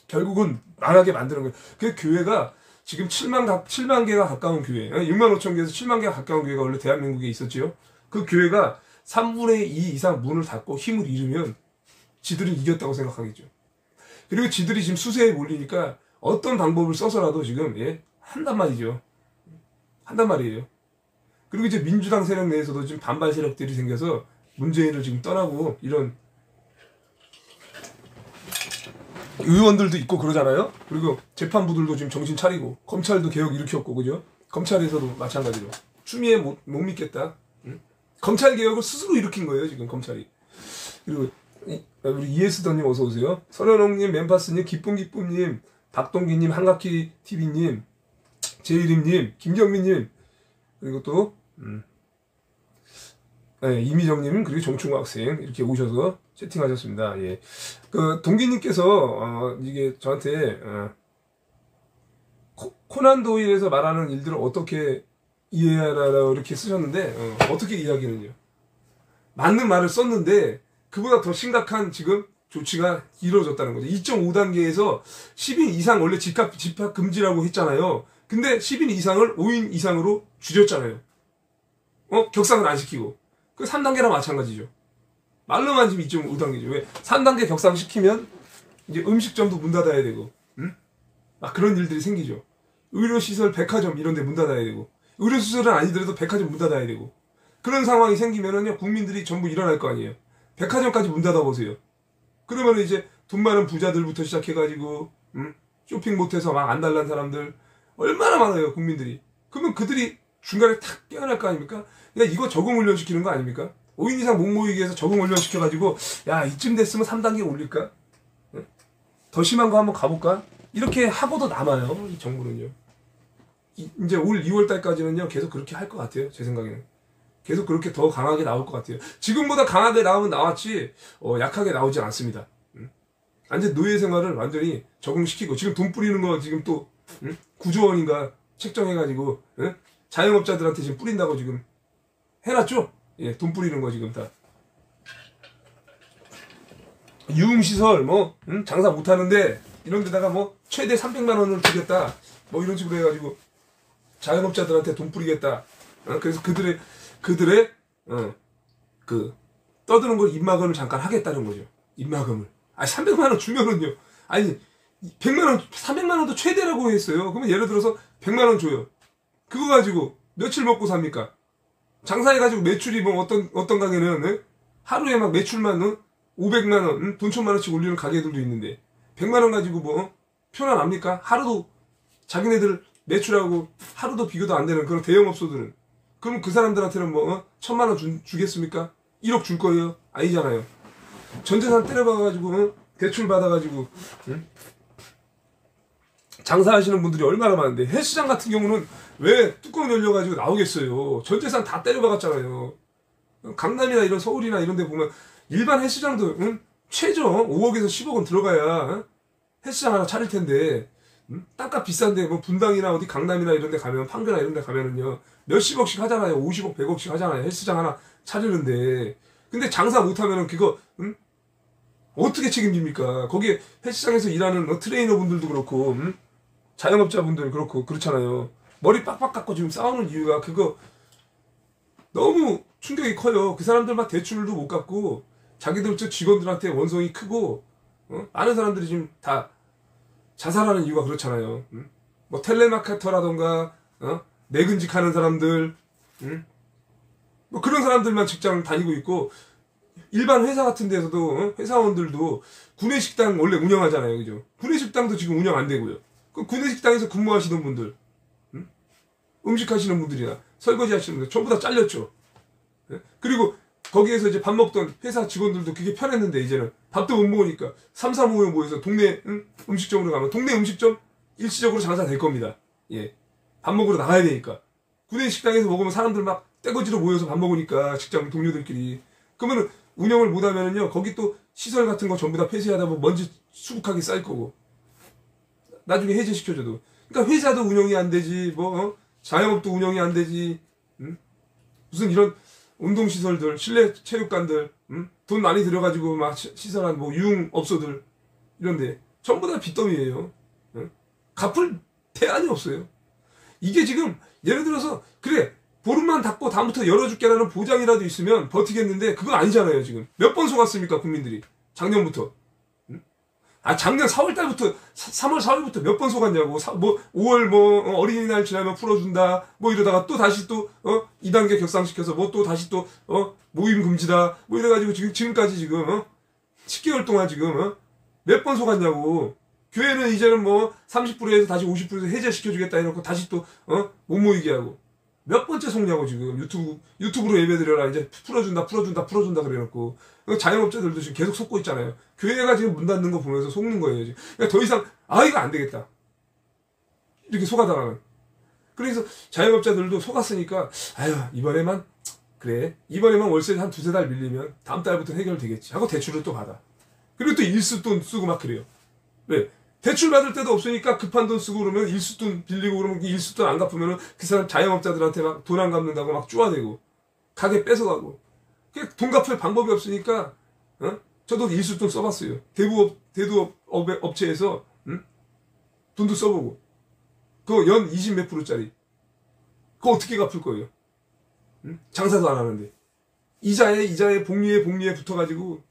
결국은 망하게 만드는 거예요. 그 교회가 지금 7만 개가 가까운 교회, 6만 5천 개에서 7만 개가 가까운 교회가 원래 대한민국에 있었지요. 그 교회가 3분의 2 이상 문을 닫고 힘을 잃으면 지들은 이겼다고 생각하겠죠. 그리고 지들이 지금 수세에 몰리니까 어떤 방법을 써서라도 지금 한단 말이죠. 한단 말이에요. 그리고 이제 민주당 세력 내에서도 지금 반발 세력들이 생겨서 문재인을 지금 떠나고 이런 의원들도 있고 그러잖아요. 그리고 재판부들도 지금 정신 차리고 검찰도 개혁 일으켰고 그죠? 검찰에서도 마찬가지로 추미애 못 믿겠다. 검찰 개혁을 스스로 일으킨 거예요 지금 검찰이. 그리고 우리 이에스더님 어서 오세요. 설현홍님, 멤파스님, 기쁨님, 박동기님, 한가키 TV님, 제이림님, 김경민님, 그리고 또 이미정님, 그리고 종충 학생 이렇게 오셔서 채팅하셨습니다. 예. 그 동기님께서 이게 저한테 코난 도일에서 말하는 일들을 어떻게 이해하라고 이렇게 쓰셨는데 어떻게 이해하기는요? 맞는 말을 썼는데 그보다 더 심각한 지금 조치가 이루어졌다는 거죠. 2.5단계에서 10인 이상 원래 집합 금지라고 했잖아요. 근데 10인 이상을 5인 이상으로 줄였잖아요. 격상을 안 시키고. 그 3단계랑 마찬가지죠. 말로만 지금 2.5단계죠. 왜? 3단계 격상시키면 이제 음식점도 문 닫아야 되고, 막 그런 일들이 생기죠. 의료시설, 백화점 이런 데 문 닫아야 되고, 의료시설은 아니더라도 백화점 문 닫아야 되고, 그런 상황이 생기면은요, 국민들이 전부 일어날 거 아니에요. 백화점까지 문 닫아보세요. 그러면 이제 돈 많은 부자들부터 시작해가지고, 쇼핑 못해서 막 안달난 사람들, 얼마나 많아요, 국민들이. 그러면 그들이 중간에 탁 깨어날 거 아닙니까? 그러니까 이거 적응훈련 시키는 거 아닙니까? 5인 이상 못 모이게 해서 적응훈련 시켜가지고, 야, 이쯤 됐으면 3단계 올릴까? 더 심한 거 한번 가볼까? 이렇게 하고도 남아요, 이 정부는요. 이제 올 2월달까지는요, 계속 그렇게 할 것 같아요, 제 생각에는. 계속 그렇게 더 강하게 나올 것 같아요. 지금보다 강하게 나오면 나왔지, 약하게 나오진 않습니다. 완전 노예 생활을 완전히 적응시키고, 지금 돈 뿌리는 거 지금 또, 9조 원인가 책정해가지고, 자영업자들한테 지금 뿌린다고 지금 해놨죠? 예, 돈 뿌리는 거 지금 다. 유흥시설, 장사 못하는데, 이런 데다가 최대 300만 원을 주겠다. 이런 식으로 해가지고, 자영업자들한테 돈 뿌리겠다. 그래서 그들의, 떠드는 걸 입마금을 잠깐 하겠다는 거죠. 입마금을. 300만 원 주면은요. 100만 원, 300만 원도 최대라고 했어요. 그러면 예를 들어서 100만 원 줘요. 그거 가지고 며칠 먹고 삽니까? 장사해가지고 매출이 어떤 가게는 하루에 막 매출만 500만 원, 돈 1,000만 원씩 올리는 가게들도 있는데 100만 원 가지고 표나 납니까? 하루도 자기네들 매출하고 하루도 비교도 안 되는 그런 대형업소들은 그럼 그 사람들한테는 1,000만 원 주겠습니까? 1억 줄 거예요? 아니잖아요. 전재산 때려박아가지고 대출 받아가지고 장사하시는 분들이 얼마나 많은데 헬스장 같은 경우는 왜 뚜껑 열려가지고 나오겠어요. 전재산 다 때려박았잖아요. 강남이나 이런 서울이나 이런 데 보면 일반 헬스장도 최저 5억에서 10억은 들어가야 헬스장 하나 차릴 텐데 땅값 비싼데 분당이나 어디 강남이나 이런 데 가면 판교나 이런 데 가면은요 몇십억씩 하잖아요. 50억 100억씩 하잖아요. 헬스장 하나 차리는데 근데 장사 못하면은 그거 어떻게 책임집니까? 거기에 헬스장에서 일하는 트레이너분들도 그렇고 자영업자분들 그렇고 그렇잖아요. 머리 빡빡 깎고 지금 싸우는 이유가 그거 너무 충격이 커요. 그 사람들 막 대출도 못 갚고 자기들 직원들한테 원성이 크고 많은 사람들이 지금 다 자살하는 이유가 그렇잖아요. 텔레마케터라던가 내근직하는 사람들 그런 사람들만 직장 다니고 있고 일반 회사 같은 데서도 회사원들도 구내식당 원래 운영하잖아요. 그죠? 구내식당도 지금 운영 안 되고요. 그 구내식당에서 근무하시는 분들 음식 하시는 분들이나 설거지 하시는 분들 전부 다 잘렸죠. 그리고 거기에서 이제 밥 먹던 회사 직원들도 그게 편했는데 이제는 밥도 못 먹으니까 3, 4, 5명 모여서 동네 음식점으로 가면 동네 음식점 일시적으로 장사 될 겁니다. 예. 밥 먹으러 나가야 되니까. 구내 식당에서 먹으면 사람들 막 떼거지로 모여서 밥 먹으니까 직장 동료들끼리. 그러면은 운영을 못하면은요 거기 또 시설 같은 거 전부 다 폐쇄하다 보면 먼지 수북하게 쌓일 거고 나중에 해제시켜줘도. 그러니까 회사도 운영이 안 되지 뭐 자영업도 운영이 안 되지. 무슨 이런 운동시설들, 실내 체육관들, 돈 많이 들여가지고 막 시설한 뭐 유흥업소들 이런데 전부 다 빚더미예요. 갚을 대안이 없어요. 이게 지금 예를 들어서 그래 보름만 닫고 다음부터 열어줄게라는 보장이라도 있으면 버티겠는데 그거 아니잖아요. 지금 몇 번 속았습니까 국민들이 작년부터. 작년 4월달부터 3월 4월부터 몇 번 속았냐고. 뭐 5월 뭐 어린이날 지나면 풀어준다 뭐 이러다가 또 다시 또 2단계 격상시켜서 뭐 또 다시 또 모임 금지다 뭐 이래가지고 지금까지 지금 10개월 동안 지금 몇 번 속았냐고. 교회는 이제는 뭐 30%에서 다시 50%에서 해제시켜주겠다 해놓고 다시 또 못 모이게 하고. 몇 번째 속냐고 지금. 유튜브로 예배드려라 이제 풀어준다 그래놓고. 자영업자들도 지금 계속 속고 있잖아요. 교회가 지금 문 닫는 거 보면서 속는 거예요 지금. 그러니까 더 이상 이거 안 되겠다 이렇게 속아다가는. 그래서 자영업자들도 속았으니까 이번에만 월세 한 두세 달 밀리면 다음 달부터 해결되겠지 하고 대출을 또 받아. 그리고 또 일수돈 쓰고 막 그래요. 왜? 대출 받을 때도 없으니까 급한 돈 쓰고 그러면 일수돈 빌리고 그러면 일수돈 안 갚으면 그 사람 자영업자들한테 막 돈 안 갚는다고 막 쪼아대고 가게 뺏어가고. 돈 갚을 방법이 없으니까 저도 일수돈 써봤어요. 대두업 업체에서 돈도 써보고 그거 연 20 몇 %짜리 그거 어떻게 갚을 거예요? 장사도 안 하는데 이자에 복리에 붙어가지고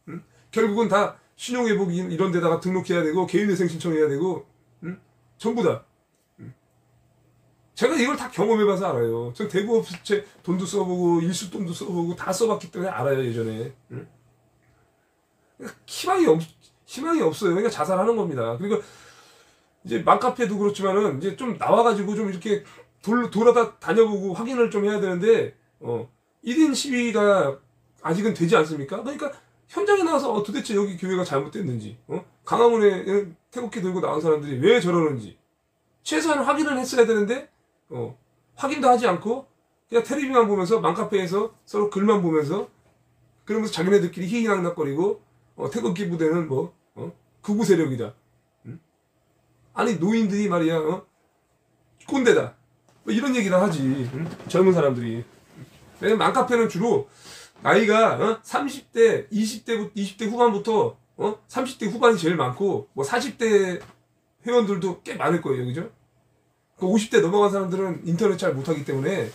결국은 다 신용회복 이런 데다가 등록해야 되고 개인회생 신청해야 되고 전부 다. 제가 이걸 다 경험해봐서 알아요. 전 대부업체 돈도 써보고 일수돈도 써보고 다 써봤기 때문에 알아요 예전에. 희망이 없어요. 그러니까 자살하는 겁니다. 그리고 이제 맘카페도 그렇지만은 이제 좀 나와가지고 좀 이렇게 돌아다 다녀보고 확인을 좀 해야 되는데 1인 시위가 아직은 되지 않습니까? 그러니까 현장에 나와서 도대체 여기 교회가 잘못됐는지 강화문에 태극기 들고 나온 사람들이 왜 저러는지 최소한 확인을 했어야 되는데 확인도 하지 않고 그냥 텔레비만 보면서 맘카페에서 서로 글만 보면서 그러면서 자기네들끼리 희희낙낙거리고 태극기 부대는 뭐 극우 세력이다. 아니 노인들이 말이야 꼰대다 뭐 이런 얘기를 하지. 젊은 사람들이. 왜냐면 맘카페는 주로 나이가 30대 20대 후반부터 30대 후반이 제일 많고 뭐 40대 회원들도 꽤 많을 거예요. 그죠? 50대 넘어간 사람들은 인터넷 잘 못하기 때문에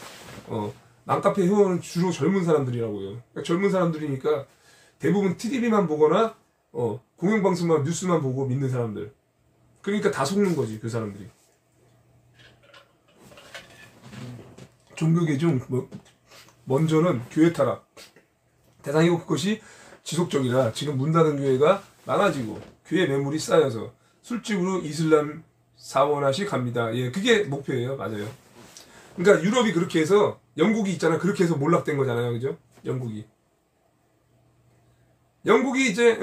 맘카페 회원은 주로 젊은 사람들이라고요. 그러니까 젊은 사람들이니까 대부분 TV만 보거나 공영방송만 뉴스만 보고 믿는 사람들. 그러니까 다 속는 거지 그 사람들이. 종교개종 먼저는 교회 타락. 대상이고 그것이 지속적이라 지금 문 닫은 교회가 많아지고 교회 매물이 쌓여서 술집으로 이슬람 사원화시 갑니다. 예, 그게 목표예요. 맞아요. 그러니까 유럽이 그렇게 해서 영국이 있잖아. 그렇게 해서 몰락된 거잖아요. 그죠? 영국이 이제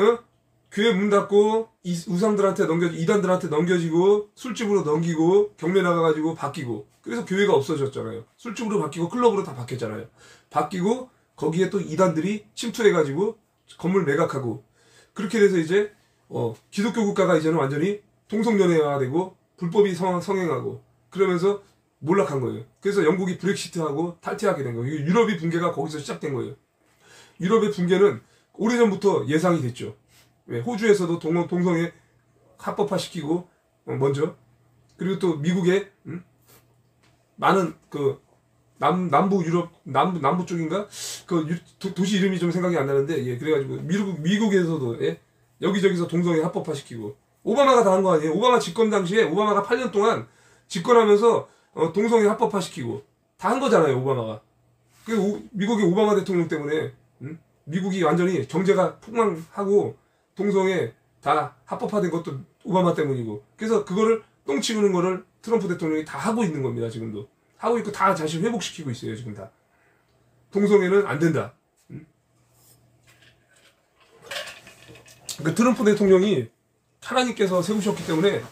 교회 문 닫고 우상들한테 이단들한테 넘겨지고 술집으로 넘기고 경매 나가가지고 바뀌고 그래서 교회가 없어졌잖아요. 술집으로 바뀌고 클럽으로 다 바뀌었잖아요. 바뀌고 거기에 또 이단들이 침투해가지고 건물 매각하고 그렇게 돼서 이제 기독교 국가가 이제는 완전히 동성연애화되고 불법이 성행하고 그러면서 몰락한 거예요. 그래서 영국이 브렉시트하고 탈퇴하게 된 거예요. 유럽의 붕괴가 거기서 시작된 거예요. 유럽의 붕괴는 오래전부터 예상이 됐죠. 왜? 호주에서도 동성애 합법화시키고 먼저 그리고 또 미국에 많은 그 남부 유럽 남부 쪽인가 그 도시 이름이 좀 생각이 안 나는데 예 그래가지고 미국에서도 예? 여기저기서 동성애 합법화시키고 오바마가 다 한 거 아니에요. 오바마 집권 당시에 오바마가 8년 동안 집권하면서 동성애 합법화시키고 다 한 거잖아요. 오바마가. 그 미국의 오바마 대통령 때문에 미국이 완전히 경제가 폭망하고 동성애 다 합법화된 것도 오바마 때문이고 그래서 그거를 똥치우는 거를 트럼프 대통령이 다 하고 있는 겁니다. 지금도 하고 있고 다 다시 회복시키고 있어요. 지금 다. 동성애는 안 된다. 그 트럼프 대통령이 하나님께서 세우셨기 때문에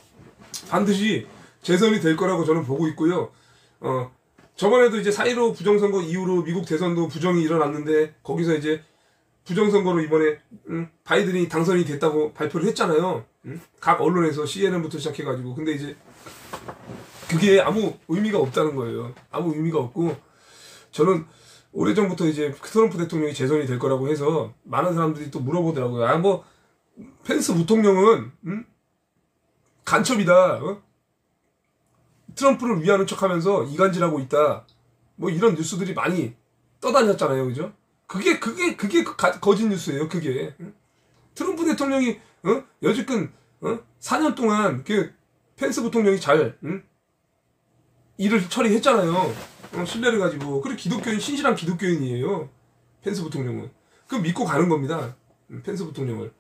반드시 재선이 될 거라고 저는 보고 있고요. 저번에도 이제 4.15 부정선거 이후로 미국 대선도 부정이 일어났는데 거기서 이제 부정선거로 이번에 바이든이 당선이 됐다고 발표를 했잖아요. 각 언론에서 CNN부터 시작해가지고. 근데 이제 그게 아무 의미가 없다는 거예요. 아무 의미가 없고, 저는 오래전부터 이제 트럼프 대통령이 재선이 될 거라고 해서 많은 사람들이 또 물어보더라고요. 아, 뭐 펜스 부통령은 간첩이다. 트럼프를 위하는 척하면서 이간질하고 있다. 뭐 이런 뉴스들이 많이 떠다녔잖아요, 그죠? 그게 거짓 뉴스예요. 그게 트럼프 대통령이 여지껏 4년 동안 그 펜스 부통령이 잘 일을 처리했잖아요. 신뢰를 가지고. 그리고 기독교인, 신실한 기독교인이에요. 펜스 부통령은. 그 믿고 가는 겁니다. 펜스 부통령을.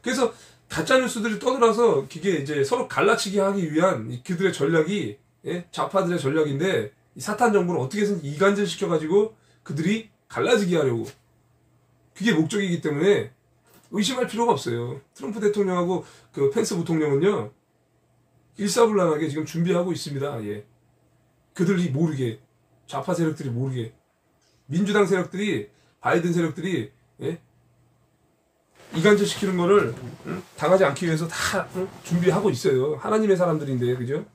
그래서 가짜뉴스들이 떠들어서 그게 이제 서로 갈라치기 하기 위한 그들의 전략이, 예? 좌파들의 전략인데, 이 사탄 정부를 어떻게 해서 이간질 시켜가지고 그들이 갈라지게 하려고. 그게 목적이기 때문에 의심할 필요가 없어요. 트럼프 대통령하고 그 펜스 부통령은요, 일사불란하게 지금 준비하고 있습니다. 예. 그들이 모르게, 좌파 세력들이 모르게, 민주당 세력들이, 바이든 세력들이, 예? 이간질 시키는 거를 당하지 않기 위해서 다 준비하고 있어요. 하나님의 사람들인데, 그죠?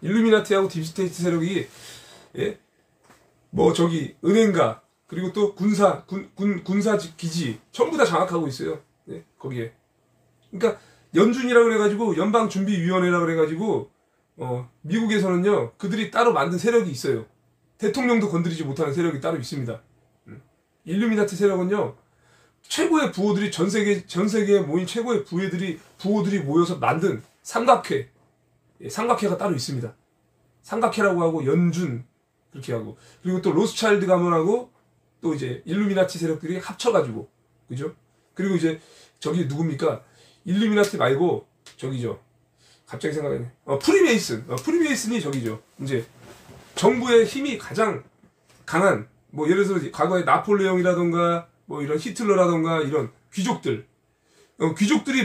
일루미나티하고 딥스테이트 세력이, 예? 뭐 저기 은행가, 그리고 또 군사 기지 전부 다 장악하고 있어요. 예? 거기에. 그러니까 연준이라 그래가지고 연방준비위원회라 그래가지고 미국에서는요, 그들이 따로 만든 세력이 있어요. 대통령도 건드리지 못하는 세력이 따로 있습니다. 일루미나티 세력은요, 최고의 부호들이 전 세계에 모인 최고의 부호들이 모여서 만든 삼각회, 삼각회가 따로 있습니다. 삼각회라고 하고 연준 그렇게 하고, 그리고 또 로스차일드 가문하고 또 이제 일루미나티 세력들이 합쳐가지고, 그죠? 그리고 이제 저기 누굽니까? 일루미나티 말고 저기죠. 갑자기 생각이 나네. 프리메이슨이 저기죠. 이제 정부의 힘이 가장 강한, 뭐 예를 들어서 과거에 나폴레옹이라던가 뭐 이런 히틀러라던가 이런 귀족들이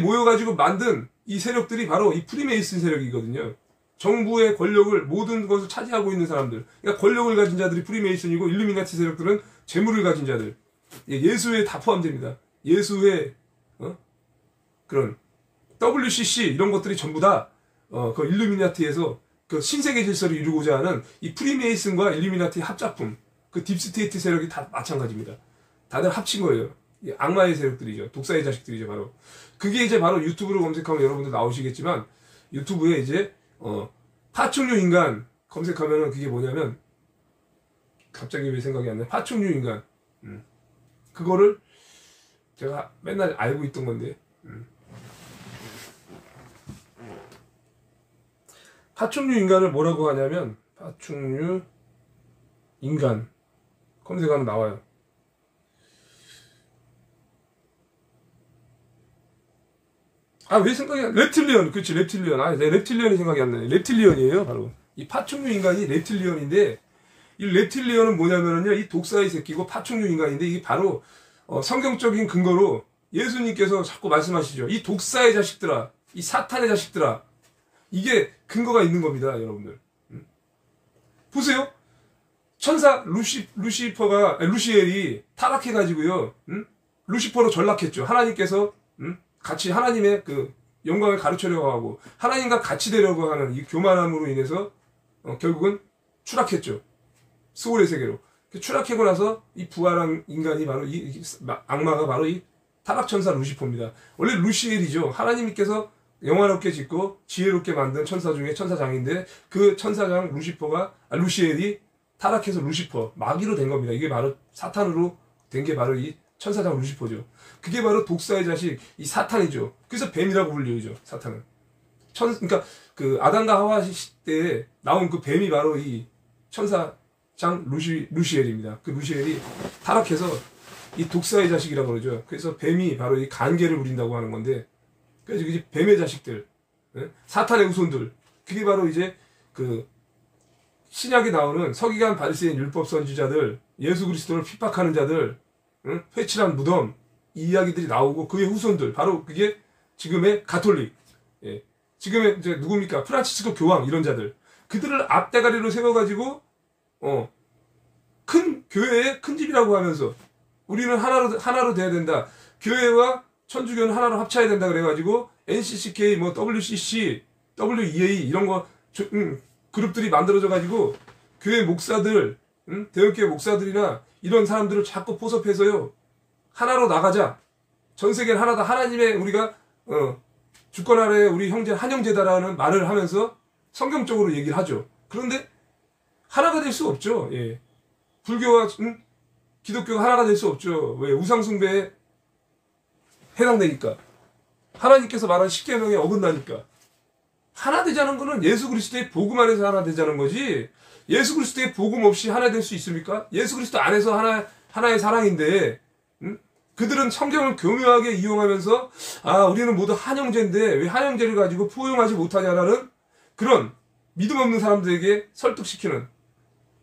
모여가지고 만든 이 세력들이 바로 이 프리메이슨 세력이거든요. 정부의 권력을, 모든 것을 차지하고 있는 사람들. 그러니까 권력을 가진 자들이 프리메이슨이고, 일루미나티 세력들은 재물을 가진 자들. 예수에 다 포함됩니다. 예수의 그런 WCC 이런 것들이 전부 다 그 일루미나티에서 그 신세계 질서를 이루고자 하는 이 프리메이슨과 일루미나티 합작품, 그 딥스테이트 세력이 다 마찬가지입니다. 다들 합친 거예요. 악마의 세력들이죠. 독사의 자식들이죠, 바로. 그게 이제 바로 유튜브로 검색하면 여러분들 나오시겠지만, 유튜브에 이제 파충류 인간 검색하면은 그게 뭐냐면, 갑자기 왜 생각이 안 나요? 파충류 인간. 그거를 제가 맨날 알고 있던 건데, 파충류 인간을 뭐라고 하냐면, 파충류 인간 검색하면 나와요. 아, 왜 생각이 안 나? reptilian. 그렇지, reptilian. 아, 내 reptilian이 생각이 안 나네. reptilian이에요, 바로. 이 파충류 인간이 reptilian인데, 이 reptilian은 뭐냐면은요, 이 독사의 새끼고 파충류 인간인데, 이게 바로 성경적인 근거로 예수님께서 자꾸 말씀하시죠. 이 독사의 자식들아, 이 사탄의 자식들아, 이게 근거가 있는 겁니다, 여러분들. 보세요. 천사 루시엘이 타락해가지고요, 루시퍼로 전락했죠. 하나님께서 같이 하나님의 그 영광을 가르치려고 하고 하나님과 같이 되려고 하는 이 교만함으로 인해서 결국은 추락했죠. 스올의 세계로. 추락하고 나서 이 부활한 인간이 바로 이 악마가 바로 이 타락천사 루시퍼입니다. 원래 루시엘이죠. 하나님께서 영화롭게 짓고 지혜롭게 만든 천사 중에 천사장인데, 그 천사장 루시엘이 타락해서 루시퍼, 마귀로 된 겁니다. 이게 바로 사탄으로 된 게 바로 이 천사장 루시퍼죠. 그게 바로 독사의 자식, 이 사탄이죠. 그래서 뱀이라고 불리죠, 사탄은. 그러니까 그 아담과 하와 시대에 나온 그 뱀이 바로 이 천사장 루시엘입니다. 그 루시엘이 타락해서 이 독사의 자식이라고 그러죠. 그래서 뱀이 바로 이 간계를 부린다고 하는 건데, 그래서 이제 뱀의 자식들, 사탄의 후손들, 그게 바로 이제 그 신약에 나오는 서기관 바리새인 율법 선지자들, 예수 그리스도를 핍박하는 자들, 회칠한 무덤, 이 이야기들이 나오고 그의 후손들, 바로 그게 지금의 가톨릭, 예. 지금의 이제 누굽니까? 프란치스코 교황 이런 자들, 그들을 앞대가리로 세워가지고 큰 교회의 큰 집이라고 하면서 우리는 하나로 돼야 된다. 교회와 천주교는 하나로 합쳐야 된다 그래가지고 NCCK, 뭐 WCC, WEA 이런 거 그룹들이 만들어져 가지고 교회 목사들, 대형교회 목사들이나 이런 사람들을 자꾸 포섭해서요. 하나로 나가자. 전 세계는 하나다. 하나님의 우리가 주권 아래 우리 형제 한형제다라는 말을 하면서 성경적으로 얘기를 하죠. 그런데 하나가 될 수 없죠. 예. 불교와 기독교가 하나가 될 수 없죠. 왜? 우상숭배에 해당되니까. 하나님께서 말한 십계명에 어긋나니까. 하나 되자는 거는 예수 그리스도의 복음 안에서 하나 되자는 거지, 예수 그리스도의 복음 없이 하나 될 수 있습니까? 예수 그리스도 안에서 하나의 사랑인데, 그들은 성경을 교묘하게 이용하면서, 우리는 모두 한형제인데 왜 한형제를 가지고 포용하지 못하냐라는 그런 믿음 없는 사람들에게 설득시키는,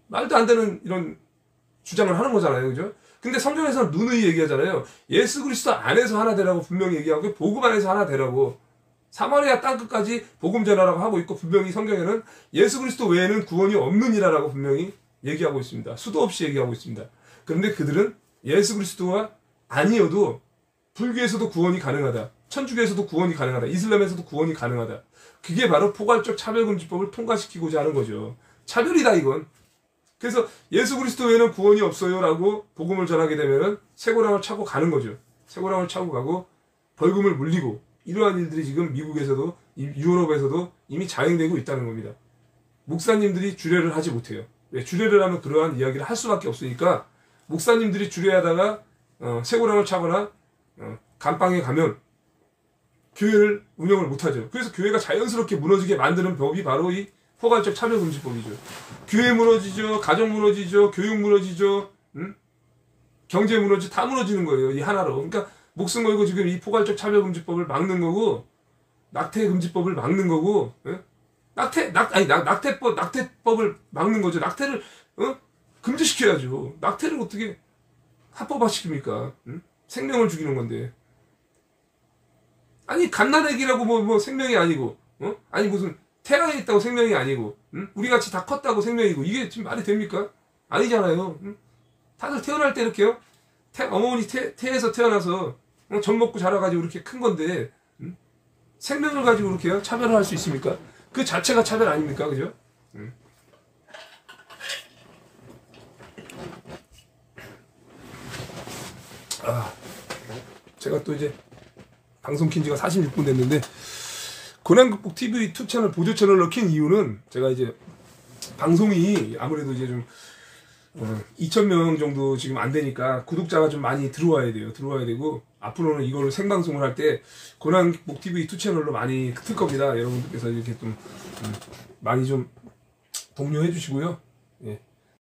말도 안 되는 이런 주장을 하는 거잖아요. 그죠? 근데 성경에서는 누누이 얘기하잖아요. 예수 그리스도 안에서 하나 되라고 분명히 얘기하고, 복음 안에서 하나 되라고. 사마리아 땅끝까지 복음 전하라고 하고 있고, 분명히 성경에는 예수 그리스도 외에는 구원이 없느니라라고 분명히 얘기하고 있습니다. 수도 없이 얘기하고 있습니다. 그런데 그들은 예수 그리스도가 아니어도 불교에서도 구원이 가능하다. 천주교에서도 구원이 가능하다. 이슬람에서도 구원이 가능하다. 그게 바로 포괄적 차별금지법을 통과시키고자 하는 거죠. 차별이다 이건. 그래서 예수 그리스도 외에는 구원이 없어요라고 복음을 전하게 되면은 쇠고랑을 차고 가는 거죠. 쇠고랑을 차고 가고 벌금을 물리고, 이러한 일들이 지금 미국에서도 유럽에서도 이미 자행되고 있다는 겁니다. 목사님들이 주례를 하지 못해요. 왜? 주례를 하면 그러한 이야기를 할 수밖에 없으니까 목사님들이 주례하다가 쇠고랑을 차거나 감방에 가면 교회를 운영을 못하죠. 그래서 교회가 자연스럽게 무너지게 만드는 법이 바로 이 포괄적 차별금지법이죠. 교회 무너지죠. 가정 무너지죠. 교육 무너지죠. 경제 무너지죠. 다 무너지는 거예요. 이 하나로. 그러니까 목숨 걸고 지금 이 포괄적 차별금지법을 막는 거고, 낙태금지법을 막는 거고, 낙태법을 막는 거죠. 낙태를 금지시켜야죠. 낙태를 어떻게 합법화시킵니까? 생명을 죽이는 건데. 아니 갓난아기라고 뭐 생명이 아니고, 아니 무슨 태아에 있다고 생명이 아니고, 우리 같이 다 컸다고 생명이고, 이게 지금 말이 됩니까? 아니잖아요. 다들 태어날 때 이렇게요. 어머니 태에서 태어나서 젖 먹고 자라가지고 이렇게 큰 건데, 생명을 가지고 이렇게요 차별을 할 수 있습니까? 그 자체가 차별 아닙니까, 그죠? 제가 또 이제 방송 킨 지가 46분 됐는데, 고난극복 TV 2 채널 보조 채널로 킨 이유는, 제가 이제 방송이 아무래도 이제 좀 2,000명 정도 지금 안 되니까 구독자가 좀 많이 들어와야 되고, 앞으로는 이거를 생방송을 할 때 고난극복 TV 2 채널로 많이 틀 겁니다. 여러분들께서 이렇게 좀 많이 좀 독려해 주시고요. 예.